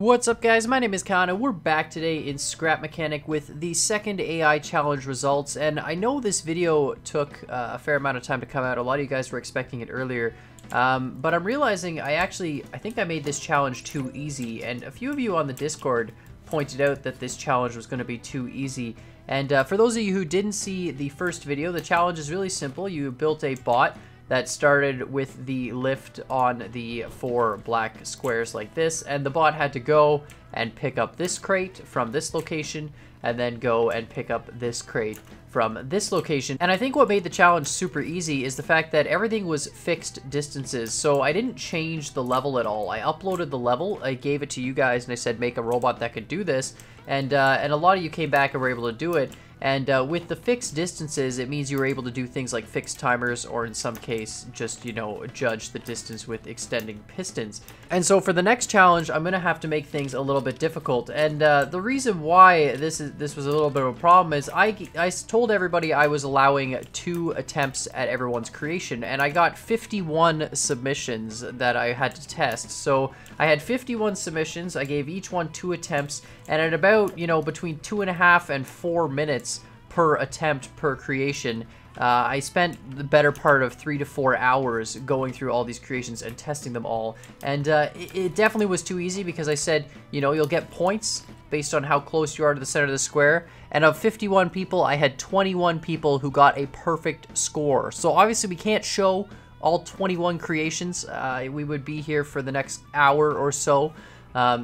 What's up guys, my name is Kana. We're back today in Scrap Mechanic with the second AI challenge results, and I know this video took a fair amount of time to come out. A lot of you guys were expecting it earlier, but I'm realizing I think I made this challenge too easy, and a few of you on the Discord pointed out that this challenge was going to be too easy. And for those of you who didn't see the first video, the challenge is really simple. You built a bot that started with the lift on the 4 black squares like this, and the bot had to go and pick up this crate from this location and then go and pick up this crate from this location. And I think what made the challenge super easy is the fact that everything was fixed distances, so I didn't change the level at all. I uploaded the level, I gave it to you guys, and I said make a robot that could do this, and a lot of you came back and were able to do it. And with the fixed distances, it means you were able to do things like fixed timers, or in some case, just, you know, judge the distance with extending pistons. And so for the next challenge, I'm going to have to make things a little bit difficult. And the reason why this was a little bit of a problem is I told everybody I was allowing 2 attempts at everyone's creation, and I got 51 submissions that I had to test. So I had 51 submissions, I gave each one 2 attempts, and at about, you know, between 2.5 and 4 minutes per attempt per creation, I spent the better part of 3 to 4 hours going through all these creations and testing them all. And it definitely was too easy because I said, you know, you'll get points based on how close you are to the center of the square. And of 51 people, I had 21 people who got a perfect score. So obviously we can't show all 21 creations. We would be here for the next hour or so.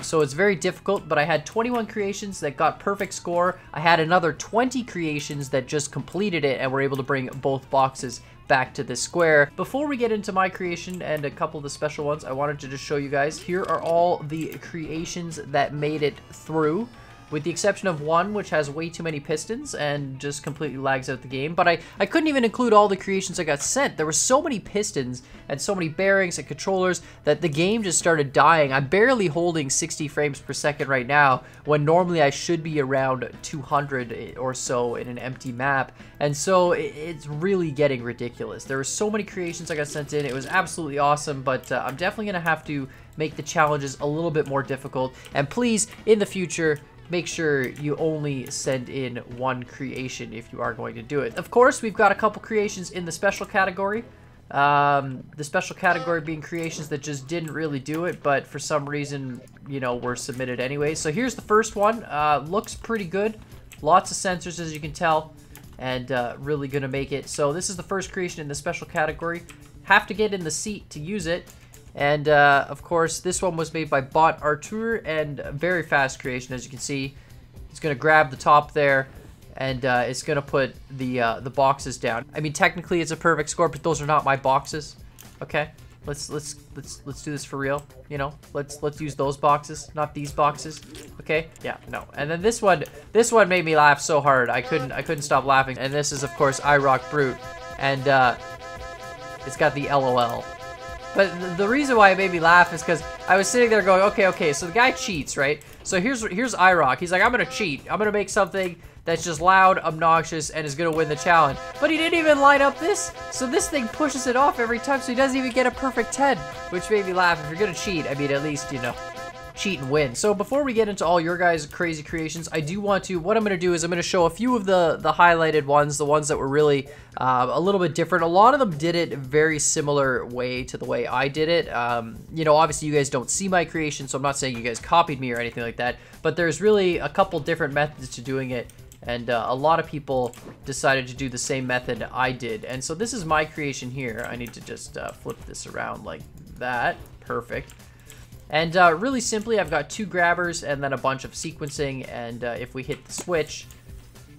So it's very difficult, but I had 21 creations that got perfect score. I had another 20 creations that just completed it and were able to bring both boxes back to the square. Before we get into my creation and a couple of the special ones, I wanted to just show you guys, here are all the creations that made it through, with the exception of one which has way too many pistons and just completely lags out the game. But I couldn't even include all the creations I got sent. There were so many pistons and so many bearings and controllers that the game just started dying. I'm barely holding 60 frames per second right now, when normally I should be around 200 or so in an empty map. And so it's really getting ridiculous. There were so many creations I got sent in. It was absolutely awesome, but I'm definitely going to have to make the challenges a little bit more difficult. And please, in the future, make sure you only send in 1 creation if you are going to do it. Of course, we've got a couple creations in the special category. The special category being creations that just didn't really do it, but for some reason, you know, were submitted anyway. So here's the first one. Looks pretty good. Lots of sensors, as you can tell, and really gonna make it. So this is the first creation in the special category. Have to get in the seat to use it. And of course, this one was made by Bot Artur, and a very fast creation, as you can see. It's gonna grab the top there, and it's gonna put the boxes down. I mean, technically it's a perfect score, but those are not my boxes. Okay, let's do this for real. You know, let's use those boxes, not these boxes. Okay, yeah, no. And then this one made me laugh so hard I couldn't stop laughing. And this is of course iRock Brute, and it's got the LOL. But the reason why it made me laugh is because I was sitting there going, okay, so the guy cheats, right? So here's iRock. He's like, I'm gonna cheat. I'm gonna make something that's just loud, obnoxious, and is gonna win the challenge. But he didn't even line up this, so this thing pushes it off every time, so he doesn't even get a perfect 10, which made me laugh. If you're gonna cheat, I mean, at least, you know, cheat and win. So before we get into all your guys' crazy creations, I do want to, what I'm going to do is I'm going to show a few of the highlighted ones, the ones that were really a little bit different. A lot of them did it a very similar way to the way I did it. You know, obviously you guys don't see my creation, so I'm not saying you guys copied me or anything like that, but there's really a couple different methods to doing it, and a lot of people decided to do the same method I did. And so this is my creation here. I need to just flip this around like that. Perfect. And really simply, I've got 2 grabbers and then a bunch of sequencing, and if we hit the switch,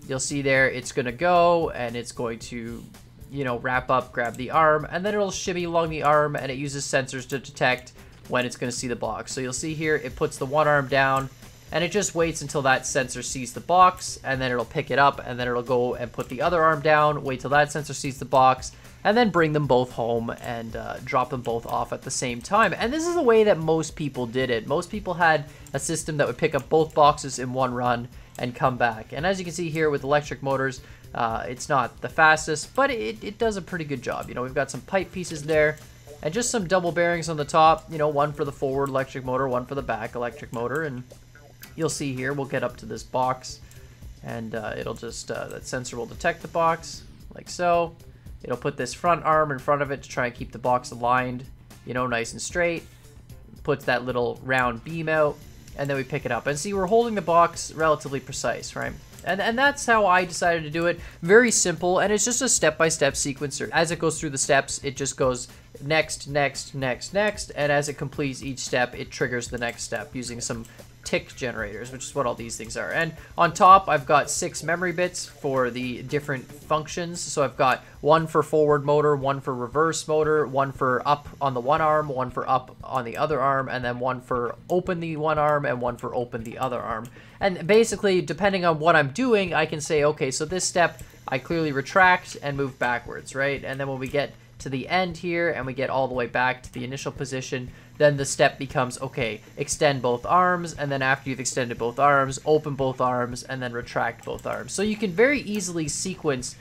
you'll see there it's going to go, and it's going to, you know, wrap up, grab the arm, and then it'll shimmy along the arm, and it uses sensors to detect when it's going to see the box. So you'll see here, it puts the one arm down, and it just waits until that sensor sees the box, and then it'll pick it up, and then it'll go and put the other arm down, wait till that sensor sees the box, and then bring them both home and drop them both off at the same time. And this is the way that most people did it. Most people had a system that would pick up both boxes in one run and come back. And as you can see here with electric motors, it's not the fastest, but it does a pretty good job. You know, we've got some pipe pieces there, and just some double bearings on the top, you know, one for the forward electric motor, one for the back electric motor. And you'll see here, we'll get up to this box, and it'll just, that sensor will detect the box, like so. It'll put this front arm in front of it to try and keep the box aligned, you know, nice and straight. Puts that little round beam out, and then we pick it up. And see, we're holding the box relatively precise, right? And that's how I decided to do it. Very simple, and it's just a step-by-step sequencer. As it goes through the steps, it just goes next, next, next, next, and as it completes each step, it triggers the next step using some tick generators, which is what all these things are. And on top, I've got 6 memory bits for the different functions. So I've got one for forward motor, one for reverse motor, one for up on the one arm, one for up on the other arm, and then one for open the one arm and one for open the other arm. And basically, depending on what I'm doing, I can say, okay, so this step, I clearly retract and move backwards, right? And then when we get to the end here and we get all the way back to the initial position, then the step becomes, okay, extend both arms, and then after you've extended both arms, open both arms, and then retract both arms. So you can very easily sequence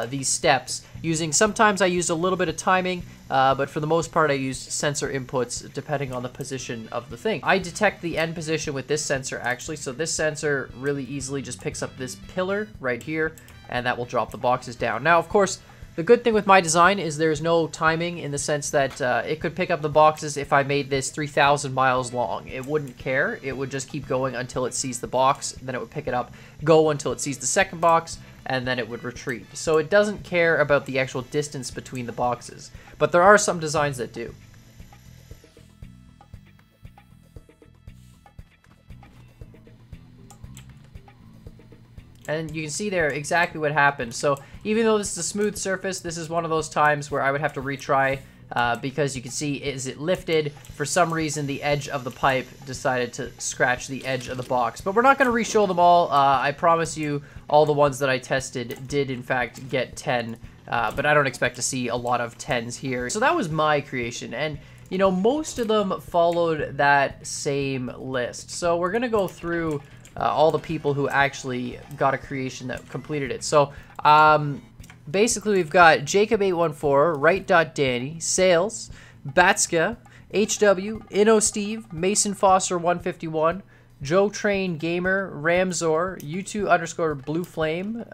these steps using, sometimes I use a little bit of timing, but for the most part I use sensor inputs depending on the position of the thing. I detect the end position with this sensor actually, so this sensor really easily just picks up this pillar right here, and that will drop the boxes down. Now, of course, the good thing with my design is there's no timing in the sense that it could pick up the boxes if I made this 3,000 miles long. It wouldn't care. It would just keep going until it sees the box, then it would pick it up, go until it sees the second box, and then it would retreat. So it doesn't care about the actual distance between the boxes. But there are some designs that do. And you can see there exactly what happened. So even though this is a smooth surface, this is one of those times where I would have to retry because you can see as it lifted, for some reason the edge of the pipe decided to scratch the edge of the box. But we're not going to re-show them all. I promise you all the ones that I tested did in fact get 10, but I don't expect to see a lot of 10s here. So that was my creation, and you know, most of them followed that same list. So we're going to go through all the people who actually got a creation that completed it. So basically we've got Jacob814, Right.Danny, Sales, Batska, HW, InnoSteve, Mason Foster 151, Joe Train Gamer, Ramzor, U2_Blue Flame,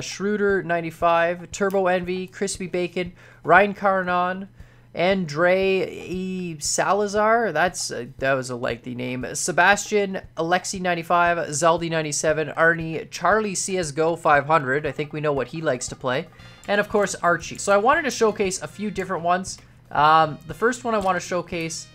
Schroeder 95, Turbo Envy, Crispy Bacon, Ryan Carnon, Andre E. Salazar, that was a lengthy name. Sebastian, Alexi 95, Zaldi 97, Arnie, Charlie CSGO 500. I think we know what he likes to play. And of course, Archie. So I wanted to showcase a few different ones. The first one I want to showcase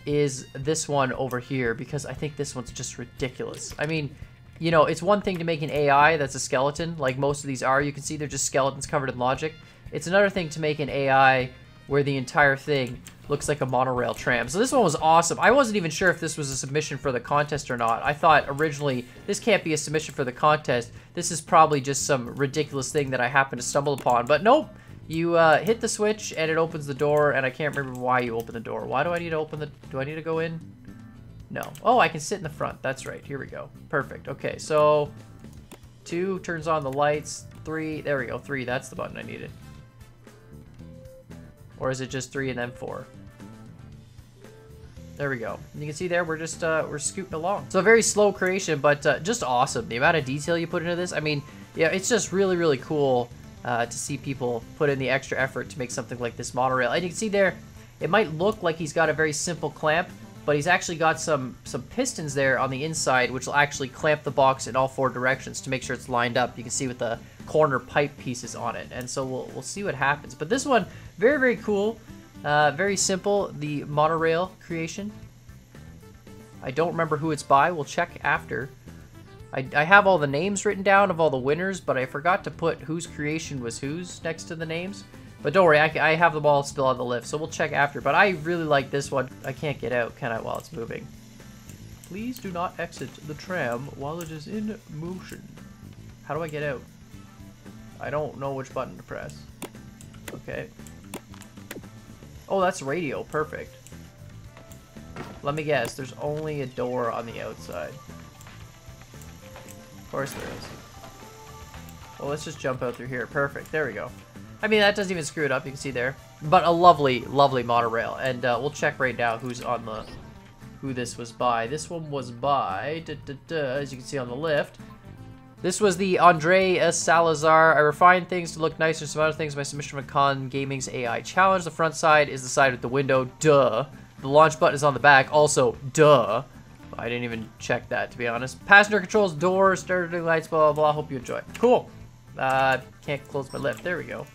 is this one over here, because I think this one's just ridiculous. I mean, you know, it's one thing to make an AI that's a skeleton, like most of these are. You can see they're just skeletons covered in logic. It's another thing to make an AI where the entire thing looks like a monorail tram. So this one was awesome. I wasn't even sure if this was a submission for the contest or not. I thought originally, this can't be a submission for the contest. This is probably just some ridiculous thing that I happened to stumble upon. But nope, you hit the switch and it opens the door, and I can't remember why you open the door. Why do I need to open the... Do I need to go in? No. Oh, I can sit in the front. That's right. Here we go. Perfect. Okay, so 2 turns on the lights. 3, there we go. 3, that's the button I needed. Or is it just 3 and then 4? There we go. And you can see there, we're just, we're scooting along. So a very slow creation, but just awesome. The amount of detail you put into this, I mean, yeah, it's just really, really cool to see people put in the extra effort to make something like this monorail. And you can see there, it might look like he's got a very simple clamp, but he's actually got some pistons there on the inside, which will actually clamp the box in all 4 directions to make sure it's lined up. You can see with the corner pipe pieces on it, and so we'll see what happens. But this one, very, very cool, very simple, the monorail creation. I don't remember who it's by. We'll check after. I have all the names written down of all the winners, but I forgot to put whose creation was whose next to the names. But don't worry, I have them all still on the lift, so we'll check after. But I really like this one. I can't get out, can I, while it's moving? Please do not exit the tram while it is in motion. How do I get out? I don't know which button to press. Okay. Oh, that's radio. Perfect. Let me guess. There's only a door on the outside. Of course there is. Well, let's just jump out through here. Perfect. There we go. I mean, that doesn't even screw it up. You can see there. But a lovely, lovely monorail. And we'll check right now who's on the... who this was by. This one was by... as you can see on the lift. This was the Andre S. Salazar. I refined things to look nicer. Some other things. My submission from Con Gaming's AI challenge. The front side is the side with the window. Duh. The launch button is on the back. Also, duh. I didn't even check that, to be honest. Passenger controls, doors, starting lights, blah, blah, blah. Hope you enjoy. Cool. Can't close my lift. There we go.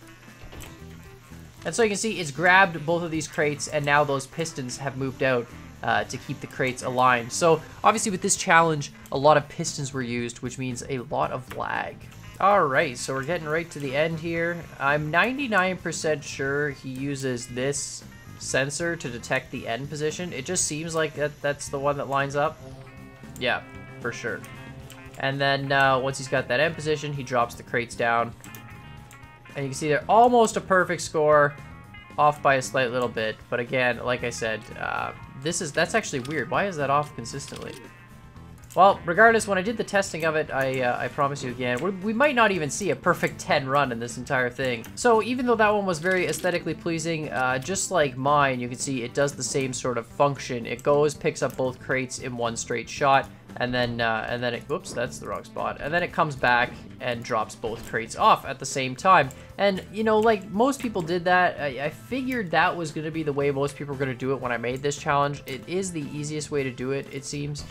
And so you can see it's grabbed both of these crates, and now those pistons have moved out to keep the crates aligned. So obviously with this challenge, a lot of pistons were used, which means a lot of lag. All right, so we're getting right to the end here. I'm 99% sure he uses this sensor to detect the end position. It just seems like that's the one that lines up. Yeah, for sure. And then once he's got that end position, he drops the crates down. And you can see they're almost a perfect score, off by a slight little bit. But again, like I said, that's actually weird. Why is that off consistently? Well, regardless, when I did the testing of it, I promise you again, we might not even see a perfect 10 run in this entire thing. So even though that one was very aesthetically pleasing, just like mine, you can see it does the same sort of function. It goes, picks up both crates in one straight shot, and then it, whoops, that's the wrong spot. And then it comes back and drops both crates off at the same time. And, you know, like most people did that, I figured that was going to be the way most people were going to do it when I made this challenge. It is the easiest way to do it, it seems.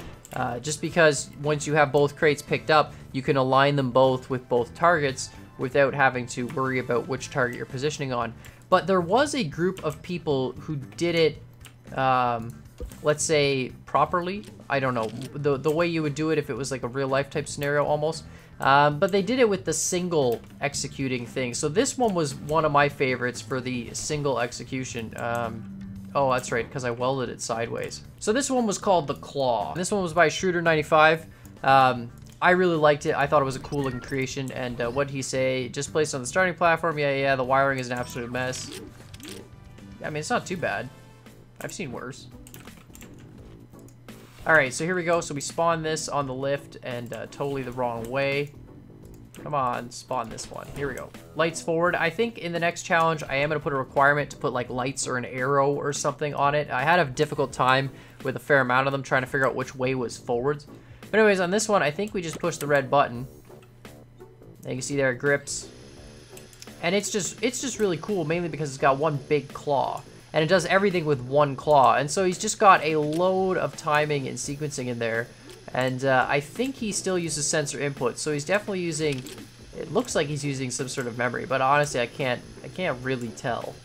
Just because once you have both crates picked up, you can align them both with both targets without having to worry about which target you're positioning on. But there was a group of people who did it, let's say, properly. I don't know, the way you would do it if it was like a real life type scenario almost. But they did it with the single executing thing. So this one was one of my favorites for the single execution. Oh, that's right, because I welded it sideways. So this one was called the Claw. This one was by Schroeder95. I really liked it. I thought it was a cool looking creation. And what did he say? Just placed on the starting platform. Yeah, the wiring is an absolute mess. I mean, it's not too bad. I've seen worse. Alright, so here we go. So we spawn this on the lift and totally the wrong way. Come on, spawn this one. Here we go. Lights forward. I think in the next challenge, I am going to put a requirement to put like lights or an arrow or something on it. I had a difficult time with a fair amount of them trying to figure out which way was forwards. But anyways, on this one, I think we just push the red button. And you can see there it grips. And it's just really cool, mainly because it's got one big claw. And it does everything with one claw. And so he's just got a load of timing and sequencing in there. And I think he still uses sensor input, so he's definitely using, it looks like he's using some sort of memory, but honestly I can't really tell.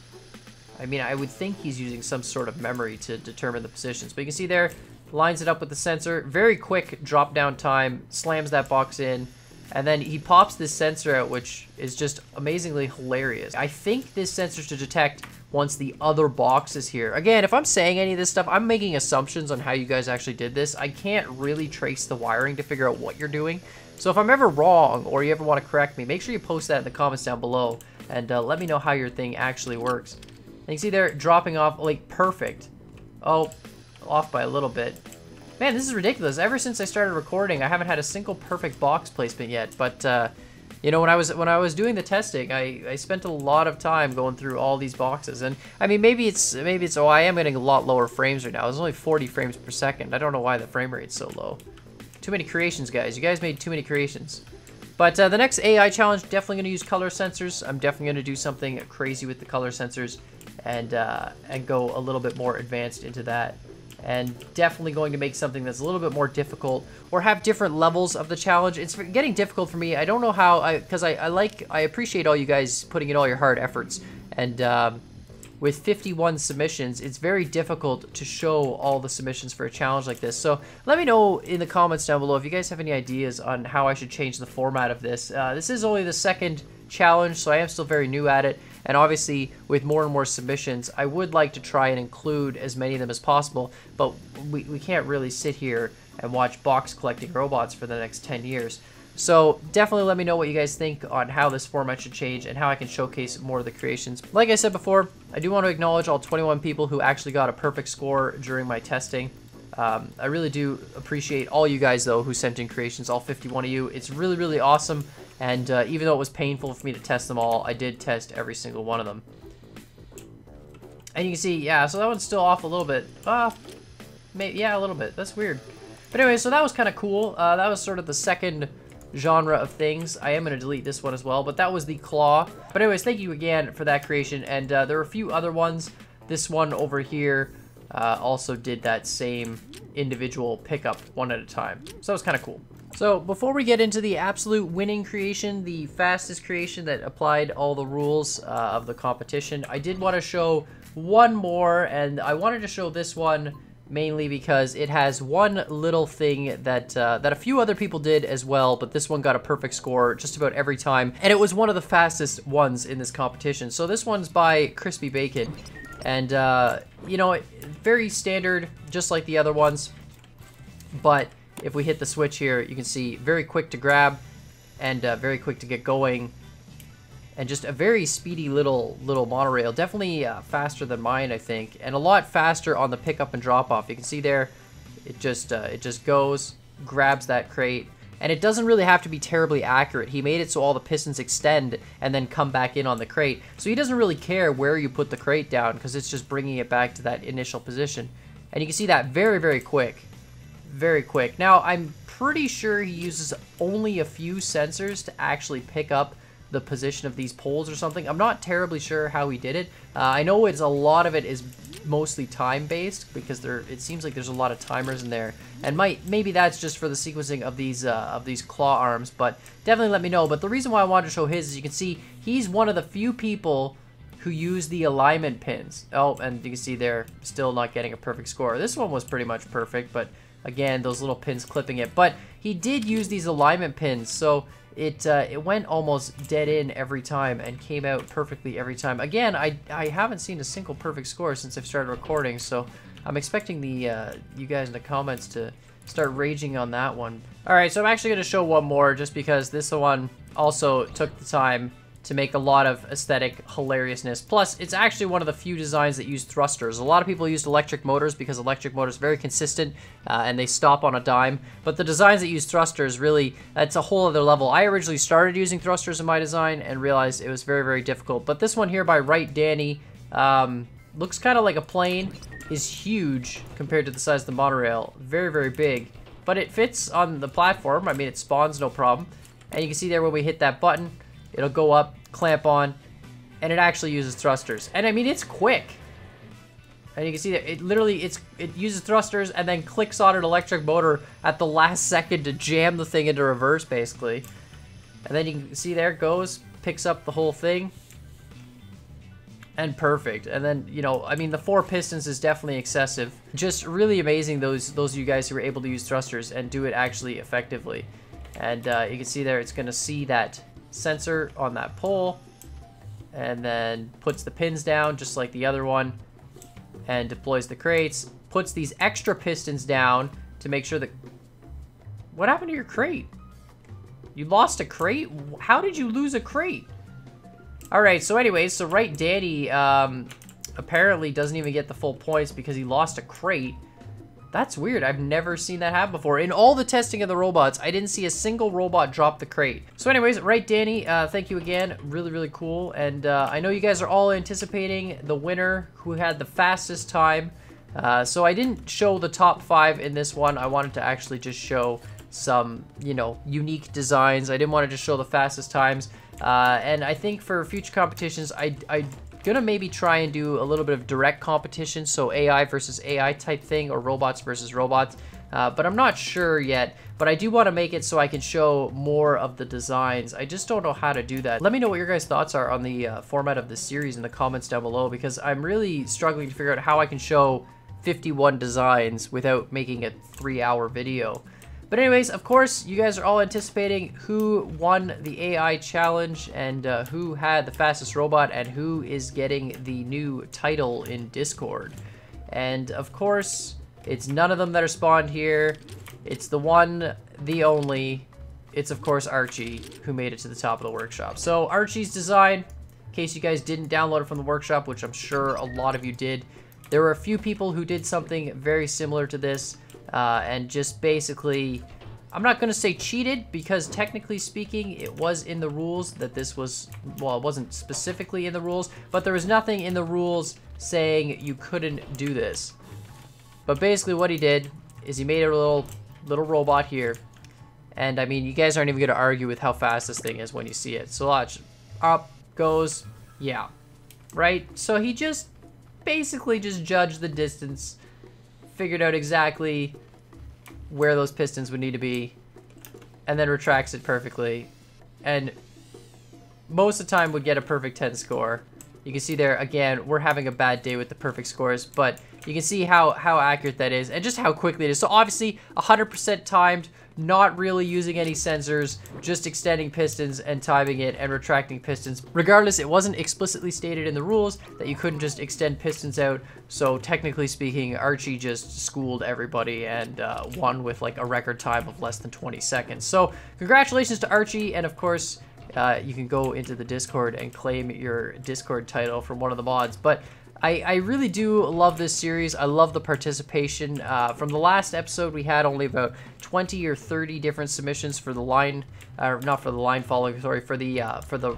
I mean, I would think he's using some sort of memory to determine the positions. But you can see there, lines it up with the sensor, very quick drop down time, slams that box in, and then he pops this sensor out, which is just amazingly hilarious. I think this sensor's to detect once the other box is here. Again, if I'm saying any of this stuff, I'm making assumptions on how you guys actually did this. I can't really trace the wiring to figure out what you're doing. So if I'm ever wrong or you ever want to correct me, make sure you post that in the comments down below and let me know how your thing actually works. And you can see there dropping off like perfect. Oh, off by a little bit. Man, this is ridiculous. Ever since I started recording, I haven't had a single perfect box placement yet. But you know, when I was doing the testing, I spent a lot of time going through all these boxes, and I mean maybe it's oh, I am getting a lot lower frames right now. There's only 40 frames per second. I don't know why the frame rate's so low. Too many creations, guys. You guys made too many creations. But the next AI challenge, definitely going to use color sensors. I'm definitely going to do something crazy with the color sensors, and go a little bit more advanced into that. And definitely going to make something that's a little bit more difficult or have different levels of the challenge. It's getting difficult for me. I don't know how, because I appreciate all you guys putting in all your hard efforts. And with 51 submissions, it's very difficult to show all the submissions for a challenge like this. So let me know in the comments down below if you guys have any ideas on how I should change the format of this. This is only the second challenge, so I am still very new at it. And obviously, with more and more submissions, I would like to try and include as many of them as possible, but we can't really sit here and watch box collecting robots for the next 10 years. So definitely let me know what you guys think on how this format should change and how I can showcase more of the creations. Like I said before, I do want to acknowledge all 21 people who actually got a perfect score during my testing. I really do appreciate all you guys, though, who sent in creations, all 51 of you. It's really, really awesome. And even though it was painful for me to test them all, I did test every single one of them. And you can see, yeah, so that one's still off a little bit. Maybe, yeah, a little bit. That's weird. But anyway, so that was kind of cool. That was sort of the second genre of things. I am going to delete this one as well, but that was the claw. But anyways, thank you again for that creation. And there were a few other ones. This one over here also did that same individual pickup one at a time. So that was kind of cool. So before we get into the absolute winning creation, the fastest creation that applied all the rules of the competition, I did want to show one more, and I wanted to show this one mainly because it has one little thing that that a few other people did as well, but this one got a perfect score just about every time, and it was one of the fastest ones in this competition. So this one's by Crispy Bacon, and you know, very standard, just like the other ones, but if we hit the switch here, you can see very quick to grab and very quick to get going. And just a very speedy little monorail. Definitely faster than mine, I think. And a lot faster on the pickup and drop off. You can see there, it just goes, grabs that crate. And it doesn't really have to be terribly accurate. He made it so all the pistons extend and then come back in on the crate. So he doesn't really care where you put the crate down because it's just bringing it back to that initial position. And you can see that very, very quick. Very quick. Now, I'm pretty sure he uses only a few sensors to actually pick up the position of these poles or something. I'm not terribly sure how he did it. I know it's a lot of it is mostly time-based because it seems like there's a lot of timers in there, and maybe that's just for the sequencing of these claw arms, but definitely let me know. But the reason why I wanted to show his is you can see he's one of the few people who use the alignment pins. Oh, and you can see they're still not getting a perfect score. This one was pretty much perfect, but again, those little pins clipping it. But he did use these alignment pins, so it went almost dead in every time and came out perfectly every time. Again, I haven't seen a single perfect score since I've started recording, so I'm expecting the you guys in the comments to start raging on that one. Alright, so I'm actually going to show one more just because this one also took the time to make a lot of aesthetic hilariousness. Plus, it's actually one of the few designs that use thrusters. A lot of people used electric motors because electric motors are very consistent and they stop on a dime. But the designs that use thrusters, really, that's a whole other level. I originally started using thrusters in my design and realized it was very, very difficult. But this one here by Right Danny looks kind of like a plane, is huge compared to the size of the monorail. Very, very big. But it fits on the platform. I mean, it spawns no problem. And you can see there when we hit that button, it'll go up, clamp on, and it actually uses thrusters. And I mean, it's quick. And you can see that it literally, it uses thrusters and then clicks on an electric motor at the last second to jam the thing into reverse, basically. And then you can see there it goes, picks up the whole thing. And perfect. And then, you know, I mean, the 4 pistons is definitely excessive. Just really amazing, those of you guys who are able to use thrusters and do it actually effectively. And you can see there, it's going to see that sensor on that pole and then puts the pins down just like the other one and deploys the crates, puts these extra pistons down to make sure that... What happened to your crate? You lost a crate? How did you lose a crate? Alright, so anyways, so Right Danny apparently doesn't even get the full points because he lost a crate. That's weird. I've never seen that happen before. In all the testing of the robots, I didn't see a single robot drop the crate. So anyways, Right Danny, thank you again. Really, really cool. And I know you guys are all anticipating the winner who had the fastest time. So I didn't show the top 5 in this one. I wanted to actually just show some, you know, unique designs. I didn't want to just show the fastest times. And I think for future competitions, I gonna maybe try and do a little bit of direct competition, so AI versus AI type thing, or robots versus robots, but I'm not sure yet. But I do want to make it so I can show more of the designs. I just don't know how to do that. Let me know what your guys' thoughts are on the format of this series in the comments down below, because I'm really struggling to figure out how I can show 51 designs without making a 3-hour video. But anyways, of course, you guys are all anticipating who won the AI challenge and who had the fastest robot and who is getting the new title in Discord. And of course, it's none of them that are spawned here. It's the one, the only. It's of course Archie, who made it to the top of the workshop. So Archie's design, in case you guys didn't download it from the workshop, which I'm sure a lot of you did, there were a few people who did something very similar to this. And just basically, I'm not going to say cheated, because technically speaking, it was in the rules that this was, well, it wasn't specifically in the rules, but there was nothing in the rules saying you couldn't do this. But basically what he did is he made a little robot here. And I mean, you guys aren't even going to argue with how fast this thing is when you see it. So watch. Up goes, yeah. Right? So he just basically just judged the distance, figured out exactly where those pistons would need to be, and then retracts it perfectly. And most of the time would get a perfect 10 score. You can see there, again, we're having a bad day with the perfect scores, but you can see how accurate that is and just how quickly it is. So obviously 100% timed, not really using any sensors, just extending pistons and timing it and retracting pistons. Regardless, it wasn't explicitly stated in the rules that you couldn't just extend pistons out. So technically speaking, Archie just schooled everybody and won with like a record time of less than 20 seconds. So congratulations to Archie, and of course, you can go into the Discord and claim your Discord title from one of the mods. But I really do love this series. I love the participation. From the last episode, we had only about 20 or 30 different submissions for the line, not for the line following, sorry, for the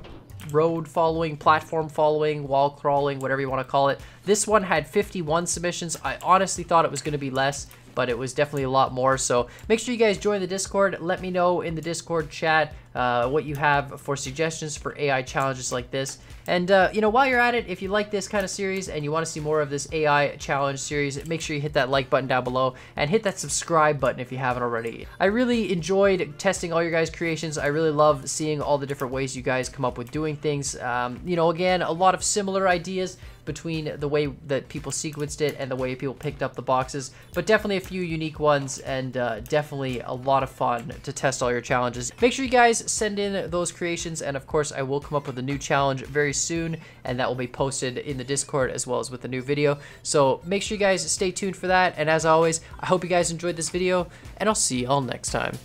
road following, platform following, wall crawling, whatever you want to call it. This one had 51 submissions. I honestly thought it was going to be less, but it was definitely a lot more. So make sure you guys join the Discord. Let me know in the Discord chat what you have for suggestions for AI challenges like this. And you know, while you're at it, if you like this kind of series and you want to see more of this AI challenge series, make sure you hit that like button down below and hit that subscribe button if you haven't already. I really enjoyed testing all your guys' creations. I really love seeing all the different ways you guys come up with doing things. You know, again, a lot of similar ideas between the way that people sequenced it and the way people picked up the boxes, but definitely a few unique ones, and definitely a lot of fun to test all your challenges. Make sure you guys send in those creations, and of course I will come up with a new challenge very soon, and that will be posted in the Discord as well as with the new video. So make sure you guys stay tuned for that, and as always, I hope you guys enjoyed this video, and I'll see y'all next time.